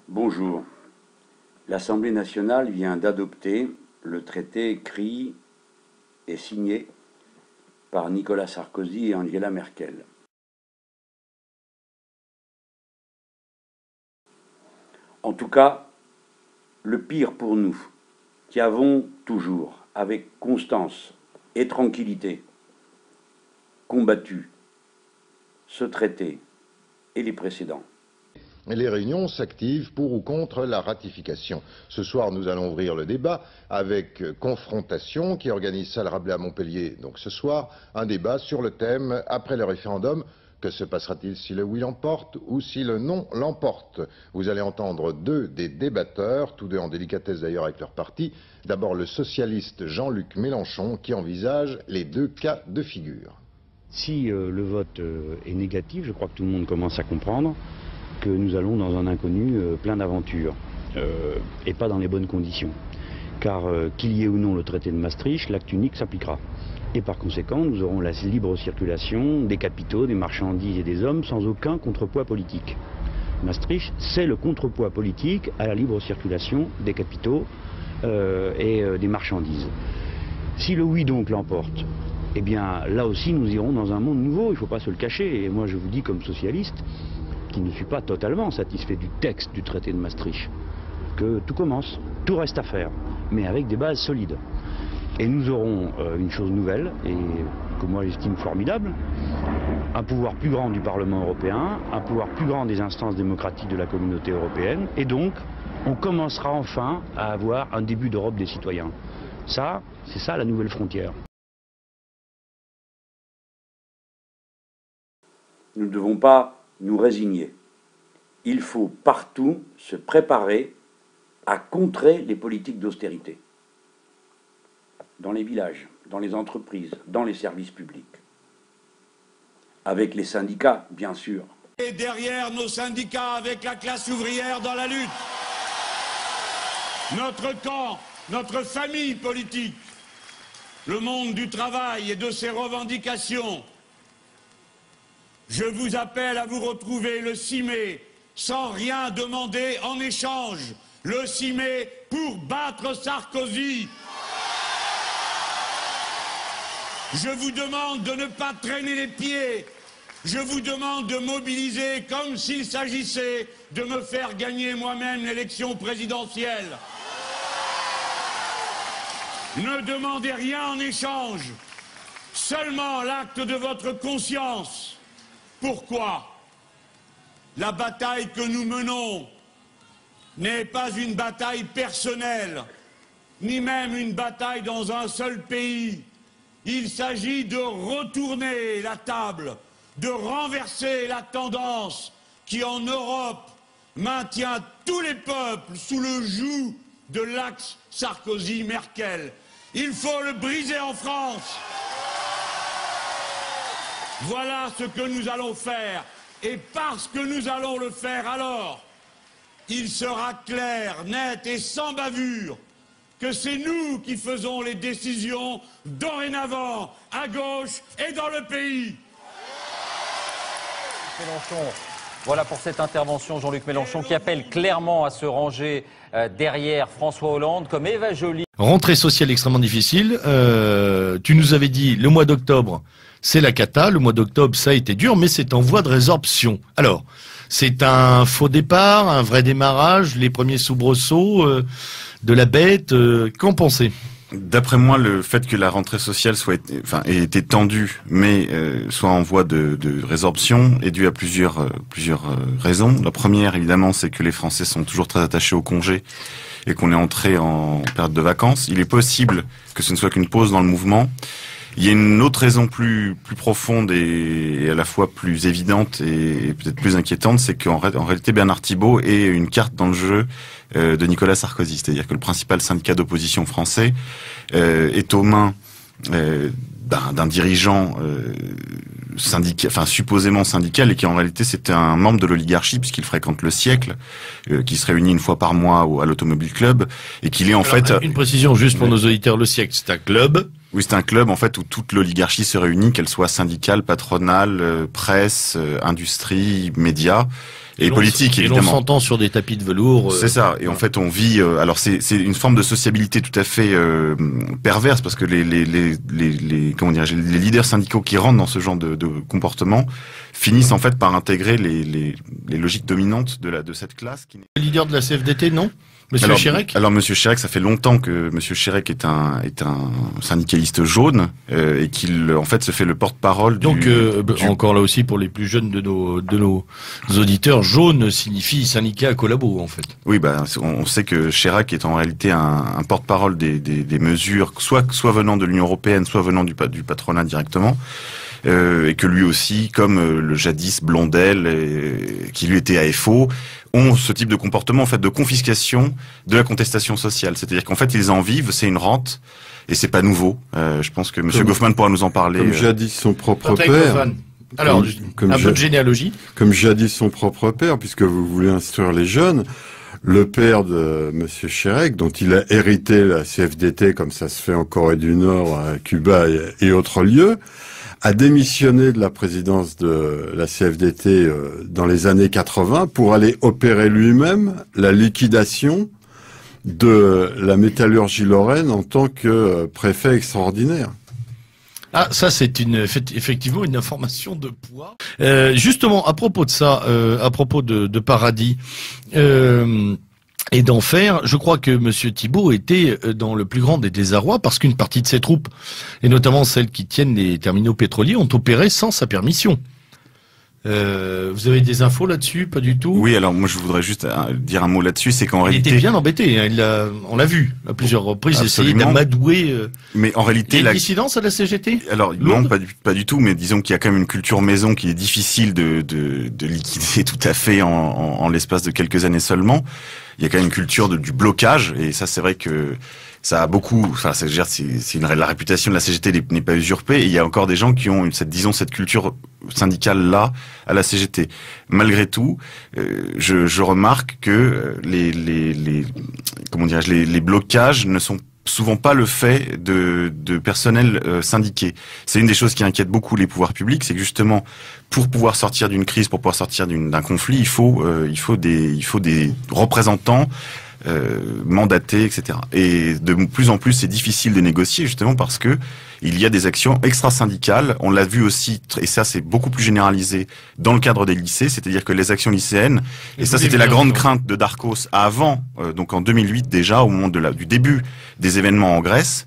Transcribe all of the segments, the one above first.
Bonjour. L'Assemblée nationale vient d'adopter le traité écrit et signé par Nicolas Sarkozy et Angela Merkel. En tout cas, le pire pour nous, qui avons toujours, avec constance et tranquillité, combattu ce traité et les précédents. Les réunions s'activent pour ou contre la ratification. Ce soir, nous allons ouvrir le débat avec Confrontation, qui organise salle Rabelais à Montpellier. Donc ce soir, un débat sur le thème « Après le référendum, que se passera-t-il si le oui l'emporte ou si le non l'emporte ?» Vous allez entendre deux des débatteurs, tous deux en délicatesse d'ailleurs avec leur parti. D'abord le socialiste Jean-Luc Mélenchon, qui envisage les deux cas de figure. Si le vote est négatif, je crois que tout le monde commence à comprendre que nous allons dans un inconnu plein d'aventures et pas dans les bonnes conditions. Car qu'il y ait ou non le traité de Maastricht, l'acte unique s'appliquera. Et par conséquent, nous aurons la libre circulation des capitaux, des marchandises et des hommes sans aucun contrepoids politique. Maastricht, c'est le contrepoids politique à la libre circulation des capitaux et des marchandises. Si le oui donc l'emporte, eh bien là aussi nous irons dans un monde nouveau, il ne faut pas se le cacher. Et moi je vous dis comme socialiste, qui ne suis pas totalement satisfait du texte du traité de Maastricht, que tout commence, tout reste à faire, mais avec des bases solides. Et nous aurons une chose nouvelle, et que moi j'estime formidable, un pouvoir plus grand du Parlement européen, un pouvoir plus grand des instances démocratiques de la communauté européenne, et donc on commencera enfin à avoir un début d'Europe des citoyens. Ça, c'est ça la nouvelle frontière. Nous ne devons pas nous résigner. Il faut partout se préparer à contrer les politiques d'austérité. Dans les villages, dans les entreprises, dans les services publics. Avec les syndicats, bien sûr. Et derrière nos syndicats, avec la classe ouvrière dans la lutte. Notre camp, notre famille politique, le monde du travail et de ses revendications. Je vous appelle à vous retrouver le 6 mai, sans rien demander en échange. Le 6 mai pour battre Sarkozy. Je vous demande de ne pas traîner les pieds. Je vous demande de mobiliser comme s'il s'agissait de me faire gagner moi-même l'élection présidentielle. Ne demandez rien en échange, seulement l'acte de votre conscience. Pourquoi? La bataille que nous menons n'est pas une bataille personnelle, ni même une bataille dans un seul pays. Il s'agit de retourner la table, de renverser la tendance qui, en Europe, maintient tous les peuples sous le joug de l'axe Sarkozy-Merkel. Il faut le briser en France. Voilà ce que nous allons faire. Et parce que nous allons le faire, alors, il sera clair, net et sans bavure que c'est nous qui faisons les décisions dorénavant, à gauche et dans le pays. Mélenchon. Voilà pour cette intervention, Jean-Luc Mélenchon, qui appelle clairement à se ranger derrière François Hollande, comme Eva Joly. Rentrée sociale extrêmement difficile. Tu nous avais dit le mois d'octobre, c'est la cata. Le mois d'octobre, ça a été dur, mais c'est en voie de résorption. Alors, c'est un faux départ, un vrai démarrage, les premiers soubresauts de la bête. Qu'en pensez ? D'après moi, le fait que la rentrée sociale ait été tendue, mais soit en voie de résorption, est dû à plusieurs raisons. La première, évidemment, c'est que les Français sont toujours très attachés au congé et qu'on est entré en période de vacances. Il est possible que ce ne soit qu'une pause dans le mouvement. Il y a une autre raison plus profonde et à la fois plus évidente et peut-être plus inquiétante, c'est qu'en réalité Bernard Thibault est une carte dans le jeu de Nicolas Sarkozy. C'est-à-dire que le principal syndicat d'opposition français est aux mains d'un dirigeant supposément syndical et qui en réalité c'était un membre de l'oligarchie puisqu'il fréquente le Siècle, qui se réunit une fois par mois à l'Automobile Club et qu'il est en fait... Une précision juste pour nos auditeurs, le Siècle, c'est un club. Oui, c'est un club en fait où toute l'oligarchie se réunit, qu'elle soit syndicale, patronale, presse, industrie, médias. et politique, évidemment. Et l'on s'entend sur des tapis de velours. C'est ça. Et en fait, on vit. Alors, c'est une forme de sociabilité tout à fait perverse, parce que comment dire, les leaders syndicaux qui rentrent dans ce genre de comportement finissent en fait par intégrer les logiques dominantes de cette classe. Le leader de la CFDT, non? Monsieur Chérec? Alors Monsieur Chérec, ça fait longtemps que Monsieur Chérec est un syndicaliste jaune et qu'il en fait se fait le porte-parole. Donc encore là aussi pour les plus jeunes de nos auditeurs, jaune signifie syndicat à collabo en fait. Oui, on sait que Chérec est en réalité un porte-parole des mesures soit venant de l'Union européenne, soit venant du patronat directement. Et que lui aussi, comme le jadis Blondel, qui lui était AFO, ont ce type de comportement en fait de confiscation de la contestation sociale. C'est-à-dire qu'en fait ils en vivent, c'est une rente et c'est pas nouveau. Je pense que Monsieur Goffman pourra nous en parler. Comme jadis son propre père. Alors, un peu de généalogie. Comme jadis son propre père, puisque vous voulez instruire les jeunes. Le père de Monsieur Chérec, dont il a hérité la CFDT, comme ça se fait en Corée du Nord, à Cuba et autres lieux, a démissionné de la présidence de la CFDT dans les années 80 pour aller opérer lui-même la liquidation de la métallurgie lorraine en tant que préfet extraordinaire. Ah, ça c'est effectivement une information de poids. Justement, à propos de ça, à propos de Paradis et d'Enfer, je crois que Monsieur Thibault était dans le plus grand des désarrois parce qu'une partie de ses troupes, et notamment celles qui tiennent les terminaux pétroliers, ont opéré sans sa permission. Vous avez des infos là-dessus? Pas du tout? Oui, alors moi je voudrais juste dire un mot là-dessus, c'est qu'en réalité... Il était bien embêté, hein, on l'a vu à plusieurs reprises, essayer d'amadouer... Mais en réalité... Il y a une dissidence à la CGT? Alors non, pas du tout, mais disons qu'il y a quand même une culture maison qui est difficile de liquider tout à fait en l'espace de quelques années seulement. Il y a quand même une culture du blocage, et ça c'est vrai que ça a beaucoup, enfin, la réputation de la CGT n'est pas usurpée, et il y a encore des gens qui ont cette culture syndicale-là à la CGT. Malgré tout, je remarque que les blocages ne sont souvent pas le fait de personnel syndiqué. C'est une des choses qui inquiète beaucoup les pouvoirs publics, c'est que justement, pour pouvoir sortir d'une crise, pour pouvoir sortir d'un conflit, il faut des représentants mandatés, etc. Et de plus en plus, c'est difficile de négocier justement parce que il y a des actions extra-syndicales. On l'a vu aussi, et ça c'est beaucoup plus généralisé dans le cadre des lycées, c'est-à-dire que les actions lycéennes, et ça c'était la grande crainte de Darcos avant, donc en 2008 déjà, au moment du début des événements en Grèce,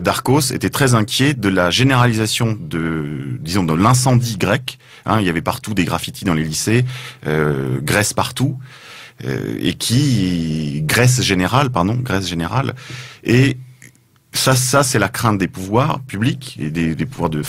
Darcos était très inquiet de la généralisation de l'incendie grec. Hein, il y avait partout des graffitis dans les lycées, Grèce partout. Et Grèce générale, et ça c'est la crainte des pouvoirs publics et des pouvoirs des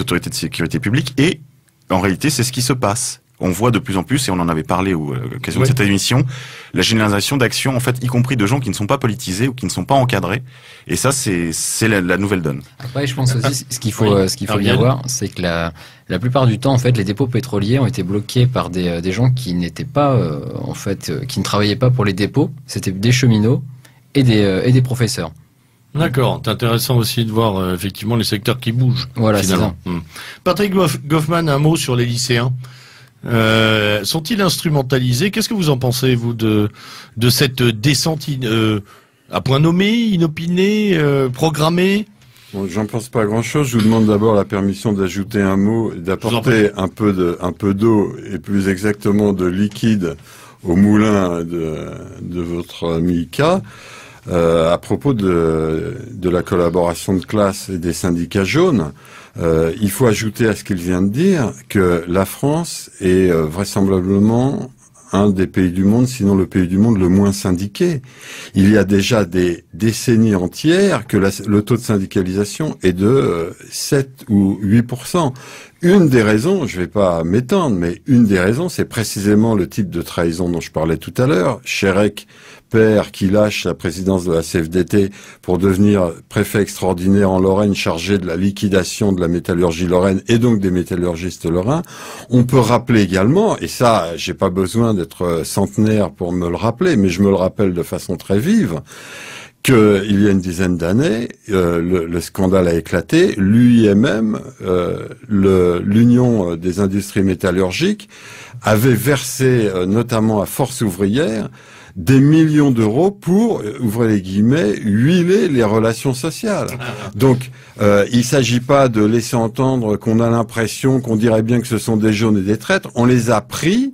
autorités de sécurité publique, et en réalité c'est ce qui se passe. On voit de plus en plus, et on en avait parlé à l'occasion de cette émission, la généralisation d'actions, en fait, y compris de gens qui ne sont pas politisés ou qui ne sont pas encadrés. Et ça, c'est la nouvelle donne. Après, je pense aussi, ce qu'il faut bien voir, c'est que la plupart du temps, en fait, les dépôts pétroliers ont été bloqués par des gens qui n'étaient pas, qui ne travaillaient pas pour les dépôts. C'était des cheminots et des professeurs. D'accord, c'est intéressant aussi de voir effectivement les secteurs qui bougent. Voilà, finalement. C'est ça. Patrick Goffman, un mot sur les lycéens. Sont-ils instrumentalisés? Qu'est-ce que vous en pensez, vous, de cette descente à point nommé, inopinée, programmée? Bon, j'en pense pas grand-chose. Je vous demande d'abord la permission d'ajouter un mot, d'apporter un peu d'eau, et plus exactement de liquide au moulin de votre ami K. À propos de la collaboration de classe et des syndicats jaunes, il faut ajouter à ce qu'il vient de dire que la France est vraisemblablement un des pays du monde, sinon le pays du monde le moins syndiqué. Il y a déjà des décennies entières que le taux de syndicalisation est de 7 ou 8%. Une des raisons, je vais pas m'étendre, mais une des raisons, c'est précisément le type de trahison dont je parlais tout à l'heure. Chérec, père qui lâche la présidence de la CFDT pour devenir préfet extraordinaire en Lorraine chargé de la liquidation de la métallurgie lorraine et donc des métallurgistes lorrains. On peut rappeler également, et ça, j'ai pas besoin d'être centenaire pour me le rappeler, mais je me le rappelle de façon très vive, qu'il y a une dizaine d'années, le scandale a éclaté. L'UIMM, l'Union des industries métallurgiques, avait versé, notamment à Force ouvrière, des millions d'euros pour, ouvrez les guillemets, huiler les relations sociales. Donc, il ne s'agit pas de laisser entendre qu'on a l'impression qu'on dirait bien que ce sont des jaunes et des traîtres. On les a pris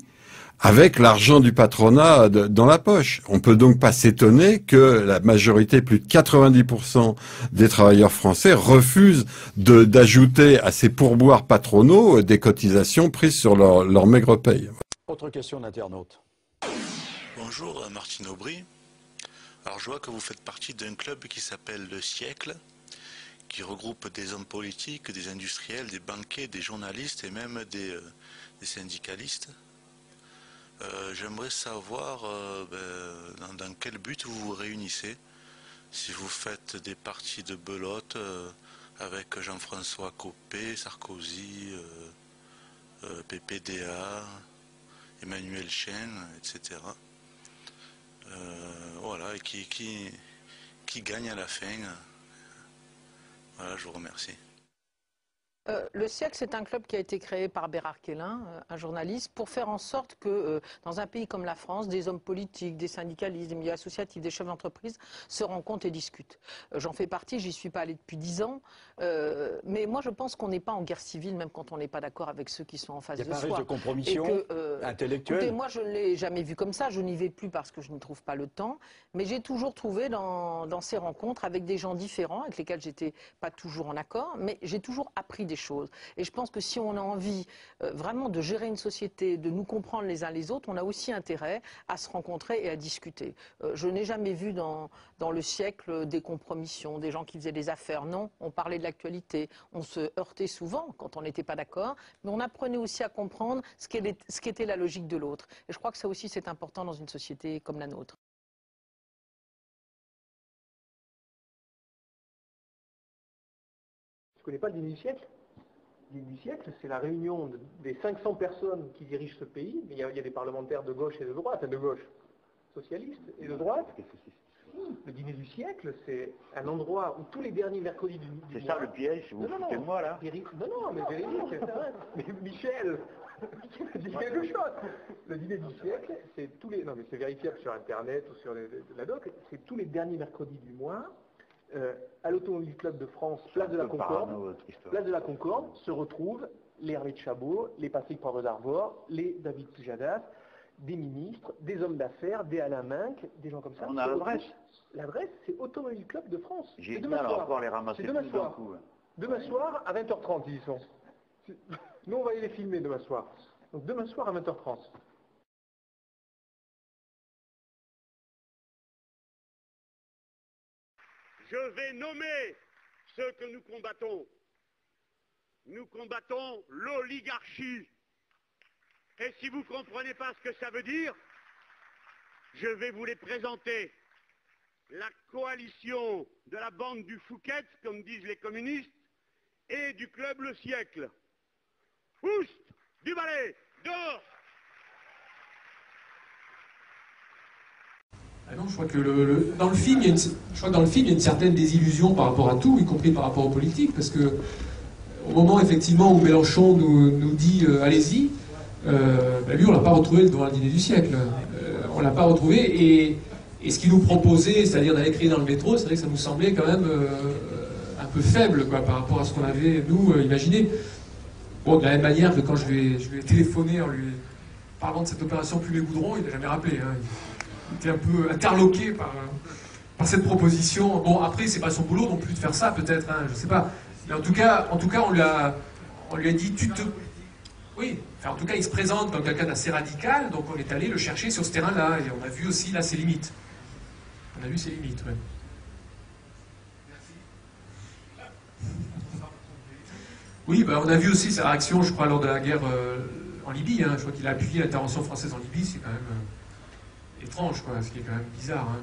avec l'argent du patronat dans la poche. On peut donc pas s'étonner que la majorité, plus de 90% des travailleurs français, refusent d'ajouter à ces pourboires patronaux des cotisations prises sur leur maigre paye. Autre question d'internaute. Bonjour, Martine Aubry. Alors je vois que vous faites partie d'un club qui s'appelle Le Siècle, qui regroupe des hommes politiques, des industriels, des banquiers, des journalistes et même des syndicalistes. J'aimerais savoir dans quel but vous vous réunissez, si vous faites des parties de belote avec Jean-François Copé, Sarkozy, PPDA, Emmanuel Chen, etc. Voilà, et qui gagne à la fin. Voilà, je vous remercie. Le Siècle, c'est un club qui a été créé par Bérard Kellin, un journaliste, pour faire en sorte que dans un pays comme la France, des hommes politiques, des syndicalistes, des milieux associatifs, des chefs d'entreprise se rencontrent et discutent. J'en fais partie, j'y suis pas allé depuis 10 ans, mais moi je pense qu'on n'est pas en guerre civile, même quand on n'est pas d'accord avec ceux qui sont en face de soi. Il y a pas un risque de compromission intellectuelle. Écoutez, moi je ne l'ai jamais vu comme ça, je n'y vais plus parce que je n'y trouve pas le temps, mais j'ai toujours trouvé dans ces rencontres avec des gens différents, avec lesquels j'étais pas toujours en accord, mais j'ai toujours appris des choses. Et je pense que si on a envie vraiment de gérer une société, de nous comprendre les uns les autres, on a aussi intérêt à se rencontrer et à discuter. Je n'ai jamais vu dans le Siècle des compromissions, des gens qui faisaient des affaires. Non, on parlait de l'actualité, on se heurtait souvent quand on n'était pas d'accord, mais on apprenait aussi à comprendre ce qu'était la logique de l'autre. Et je crois que ça aussi c'est important dans une société comme la nôtre. Je ne connais pas le dîner du siècle. Le dîner du siècle, c'est la réunion des 500 personnes qui dirigent ce pays. Mais il y a des parlementaires de gauche et de droite, de gauche socialiste et de droite. Le dîner du siècle, c'est un endroit où tous les derniers mercredis du mois... C'est ça le piège, vous foutez de moi là? Non, mais véridique, c'est vrai. Mais Michel dit quelque chose. Le dîner du siècle, c'est tous les... Non, mais c'est vérifiable sur Internet ou sur la doc. C'est tous les derniers mercredis du mois. À l'Automobile Club de France, place de la Concorde, se retrouvent les Hervé de Chabot, les Patrick Poivre d'Arvor, les David Pujadas, des ministres, des hommes d'affaires, des Alain Minck, des gens comme ça. On a l'adresse. L'adresse, c'est Automobile Club de France. J'ai demain soir. Encore les ramasser demain soir. Demain soir à 20h30, ils y sont. Nous, on va aller les filmer demain soir. Donc demain soir à 20h30. Je vais nommer ceux que nous combattons. Nous combattons l'oligarchie. Et si vous ne comprenez pas ce que ça veut dire, je vais vous les présenter. La coalition de la bande du Fouquet, comme disent les communistes, et du club Le Siècle. Oust, du balai, dehors. Ah non, je crois que dans le film, il y a une certaine désillusion par rapport à tout, y compris par rapport aux politiques, parce que au moment effectivement où Mélenchon nous dit allez-y, lui on l'a pas retrouvé devant le dîner du siècle. On l'a pas retrouvé et ce qu'il nous proposait, c'est-à-dire d'aller crier dans le métro, c'est vrai que ça nous semblait quand même un peu faible quoi, par rapport à ce qu'on avait nous imaginé. Bon, de la même manière que quand je lui ai téléphoné en lui parlant de cette opération Plumet-Goudron, il n'a jamais rappelé. Hein. Il était un peu interloqué par cette proposition. Bon, après, c'est pas son boulot non plus de faire ça, peut-être, hein, je sais pas. Mais en tout cas, on lui a dit, oui, enfin, en tout cas, il se présente comme quelqu'un d'assez radical, donc on est allé le chercher sur ce terrain-là, et on a vu aussi, là, ses limites. On a vu ses limites, ouais. Oui, bah, on a vu aussi sa réaction, je crois, lors de la guerre en Libye. Hein. Je crois qu'il a appuyé l'intervention française en Libye, c'est quand même étrange, quoi, ce qui est quand même bizarre. Hein.